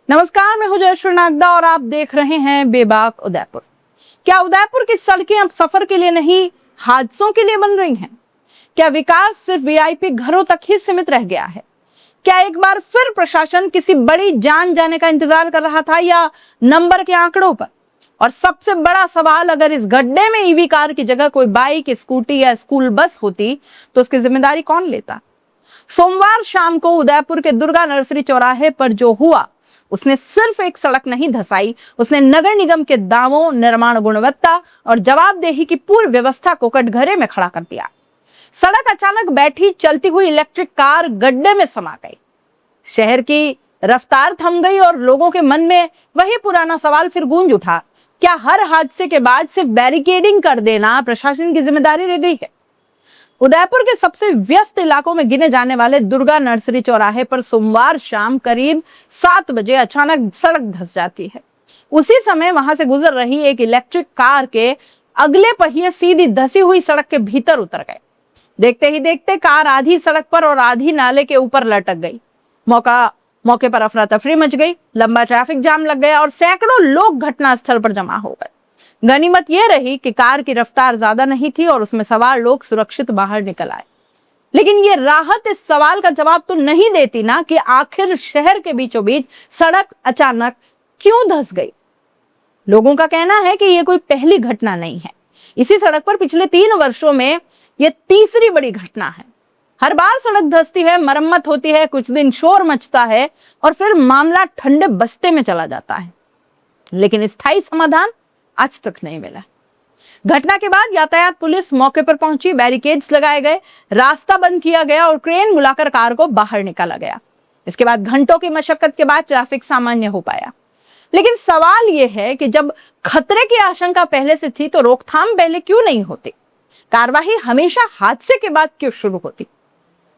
नमस्कार, मैं हूं जयश्री नागदा और आप देख रहे हैं बेबाक उदयपुर। क्या उदयपुर की सड़कें अब सफर के लिए नहीं, हादसों के लिए बन रही हैं? क्या विकास सिर्फ वीआईपी घरों तक ही सीमित रह गया है? क्या एक बार फिर प्रशासन किसी बड़ी जान जाने का इंतजार कर रहा था या नंबर के आंकड़ों पर? और सबसे बड़ा सवाल, अगर इस गड्ढे में ईवी कार की जगह कोई बाइक, स्कूटी या स्कूल बस होती तो उसकी जिम्मेदारी कौन लेता? सोमवार शाम को उदयपुर के दुर्गा नर्सरी चौराहे पर जो हुआ, उसने सिर्फ एक सड़क नहीं धसाई, उसने नगर निगम के दावों, निर्माण गुणवत्ता और जवाबदेही की पूरी व्यवस्था को कटघरे में खड़ा कर दिया। सड़क अचानक बैठी चलती हुई इलेक्ट्रिक कार गड्ढे में समा गई। शहर की रफ्तार थम गई और लोगों के मन में वही पुराना सवाल फिर गूंज उठा, क्या हर हादसे के बाद सिर्फ बैरिकेडिंग कर देना प्रशासन की जिम्मेदारी रह गई है? उदयपुर के सबसे व्यस्त इलाकों में गिने जाने वाले दुर्गा नर्सरी चौराहे पर सोमवार शाम करीब 7 बजे अचानक सड़क धंस जाती है। उसी समय वहां से गुजर रही एक इलेक्ट्रिक कार के अगले पहिए सीधी धसी हुई सड़क के भीतर उतर गए। देखते ही देखते कार आधी सड़क पर और आधी नाले के ऊपर लटक गई। मौके पर अफरा तफरी मच गई, लंबा ट्रैफिक जाम लग गया और सैकड़ों लोग घटनास्थल पर जमा हो गए। गनीमत यह रही कि कार की रफ्तार ज्यादा नहीं थी और उसमें सवार लोग सुरक्षित बाहर निकल आए। लेकिन ये राहत इस सवाल का जवाब तो नहीं देती ना कि आखिर शहर के बीचों बीच सड़क अचानक क्यों धंस गई। लोगों का कहना है कि यह कोई पहली घटना नहीं है। इसी सड़क पर पिछले 3 वर्षों में यह तीसरी बड़ी घटना है। हर बार सड़क धंसती है, मरम्मत होती है, कुछ दिन शोर मचता है और फिर मामला ठंडे बस्ते में चला जाता है। लेकिन स्थायी समाधान आज तक नहीं मिला। घटना के बाद यातायात पुलिस मौके पर पहुंची, बैरिकेड्स लगाए गए, रास्ता बंद किया गया और क्रेन बुलाकर कार को बाहर निकाला गया। इसके बाद घंटों की मशक्कत के बाद ट्रैफिक सामान्य हो पाया। लेकिन सवाल यह है कि जब खतरे की आशंका पहले से थी तो रोकथाम पहले क्यों नहीं होती? कार्रवाई हमेशा हादसे के बाद क्यों शुरू होती?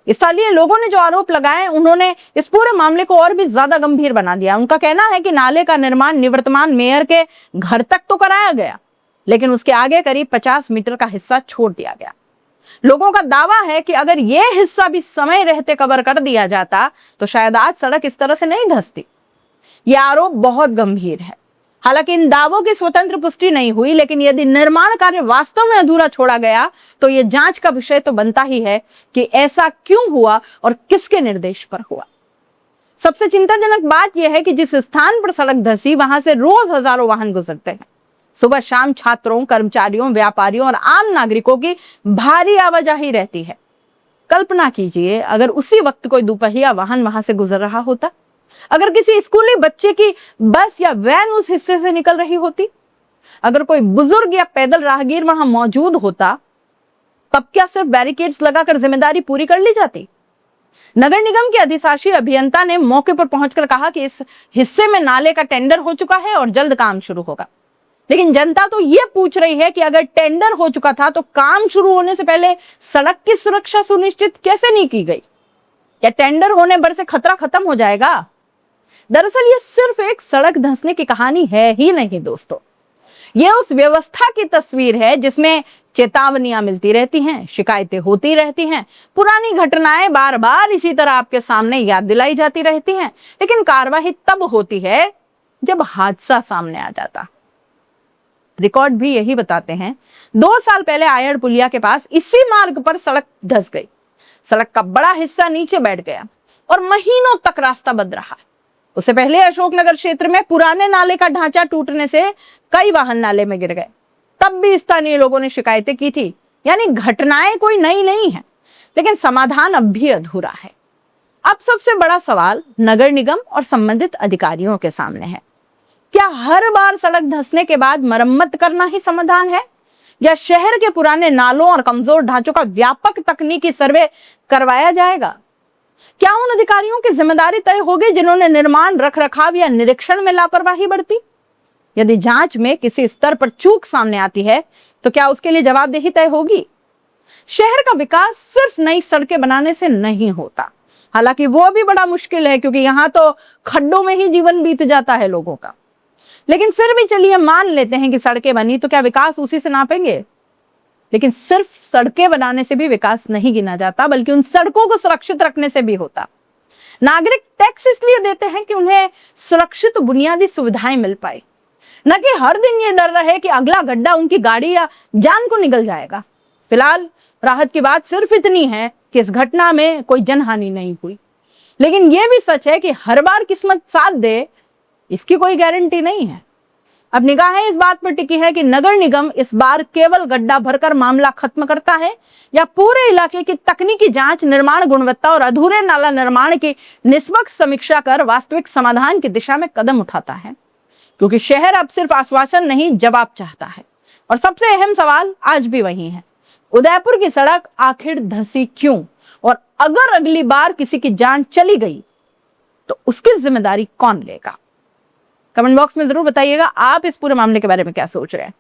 इसलिए लोगों ने जो आरोप लगाए, उन्होंने इस पूरे मामले को और भी ज्यादा गंभीर बना दिया। उनका कहना है कि नाले का निर्माण निवर्तमान मेयर के घर तक तो कराया गया, लेकिन उसके आगे करीब 50 मीटर का हिस्सा छोड़ दिया गया। लोगों का दावा है कि अगर यह हिस्सा भी समय रहते कवर कर दिया जाता तो शायद आज सड़क इस तरह से नहीं धंसती। यह आरोप बहुत गंभीर है। हालांकि इन दावों की स्वतंत्र पुष्टि नहीं हुई, लेकिन यदि निर्माण कार्य वास्तव में अधूरा छोड़ा गया तो यह जांच का विषय तो बनता ही है कि ऐसा क्यों हुआ और किसके निर्देश पर हुआ। सबसे चिंताजनक बात यह है कि जिस स्थान पर सड़क धंसी वहां से रोज हजारों वाहन गुजरते हैं। सुबह शाम छात्रों, कर्मचारियों, व्यापारियों और आम नागरिकों की भारी आवाजाही रहती है। कल्पना कीजिए, अगर उसी वक्त कोई दोपहिया वाहन वहां से गुजर रहा होता, अगर किसी स्कूली बच्चे की बस या वैन उस हिस्से से निकल रही होती, अगर कोई बुजुर्ग या पैदल राहगीर वहां मौजूद होता, तब क्या सिर्फ बैरिकेड्स लगाकर जिम्मेदारी पूरी कर ली जाती? नगर निगम के अधिशासी अभियंता ने मौके पर पहुंचकर कहा कि इस हिस्से में नाले का टेंडर हो चुका है और जल्द काम शुरू होगा। लेकिन जनता तो यह पूछ रही है कि अगर टेंडर हो चुका था तो काम शुरू होने से पहले सड़क की सुरक्षा सुनिश्चित कैसे नहीं की गई? क्या टेंडर होने भर से खतरा खत्म हो जाएगा? दरअसल ये सिर्फ एक सड़क धंसने की कहानी है ही नहीं दोस्तों, यह उस व्यवस्था की तस्वीर है जिसमें चेतावनियां मिलती रहती हैं, शिकायतें होती रहती हैं, पुरानी घटनाएं बार बार इसी तरह आपके सामने याद दिलाई जाती रहती हैं, लेकिन कार्रवाई तब होती है जब हादसा सामने आ जाता। रिकॉर्ड भी यही बताते हैं। 2 साल पहले आयड़ पुलिया के पास इसी मार्ग पर सड़क धंस गई। सड़क का बड़ा हिस्सा नीचे बैठ गया और महीनों तक रास्ता बंद रहा। उससे पहले अशोकनगर क्षेत्र में पुराने नाले का ढांचा टूटने से कई वाहन नाले में गिर गए। तब भी स्थानीय लोगों ने शिकायतें की थी। यानी घटनाएं कोई नई नहीं है, लेकिन समाधान अब भी अधूरा है। अब सबसे बड़ा सवाल नगर निगम और संबंधित अधिकारियों के सामने है। क्या हर बार सड़क धंसने के बाद मरम्मत करना ही समाधान है, या शहर के पुराने नालों और कमजोर ढांचों का व्यापक तकनीकी सर्वे करवाया जाएगा? क्या उन अधिकारियों की जिम्मेदारी तय होगी जिन्होंने निर्माण, रखरखाव या निरीक्षण में लापरवाही बरती? यदि जांच में किसी स्तर पर चूक सामने आती है तो क्या उसके लिए जवाबदेही तय होगी? शहर का विकास सिर्फ नई सड़कें बनाने से नहीं होता। हालांकि वो भी बड़ा मुश्किल है, क्योंकि यहां तो खड्डों में ही जीवन बीत जाता है लोगों का। लेकिन फिर भी चलिए मान लेते हैं कि सड़कें बनी, तो क्या विकास उसी से नापेंगे? लेकिन सिर्फ सड़कें बनाने से भी विकास नहीं गिना जाता, बल्कि उन सड़कों को सुरक्षित रखने से भी होता। नागरिक टैक्स इसलिए देते हैं कि उन्हें सुरक्षित बुनियादी सुविधाएं मिल पाए, न कि हर दिन ये डर रहे कि अगला गड्ढा उनकी गाड़ी या जान को निगल जाएगा। फिलहाल राहत की बात सिर्फ इतनी है कि इस घटना में कोई जनहानि नहीं हुई, लेकिन यह भी सच है कि हर बार किस्मत साथ दे इसकी कोई गारंटी नहीं है। अब निगाहें इस बात पर टिकी है कि नगर निगम इस बार केवल गड्ढा भरकर मामला खत्म करता है या पूरे इलाके की तकनीकी जांच, निर्माण गुणवत्ता और अधूरे नाला निर्माण की निष्पक्ष समीक्षा कर वास्तविक समाधान की दिशा में कदम उठाता है। क्योंकि शहर अब सिर्फ आश्वासन नहीं, जवाब चाहता है। और सबसे अहम सवाल आज भी वही है, उदयपुर की सड़क आखिर धंसी क्यों? और अगर अगली बार किसी की जान चली गई तो उसकी जिम्मेदारी कौन लेगा? कमेंट बॉक्स में जरूर बताइएगा आप इस पूरे मामले के बारे में क्या सोच रहे हैं।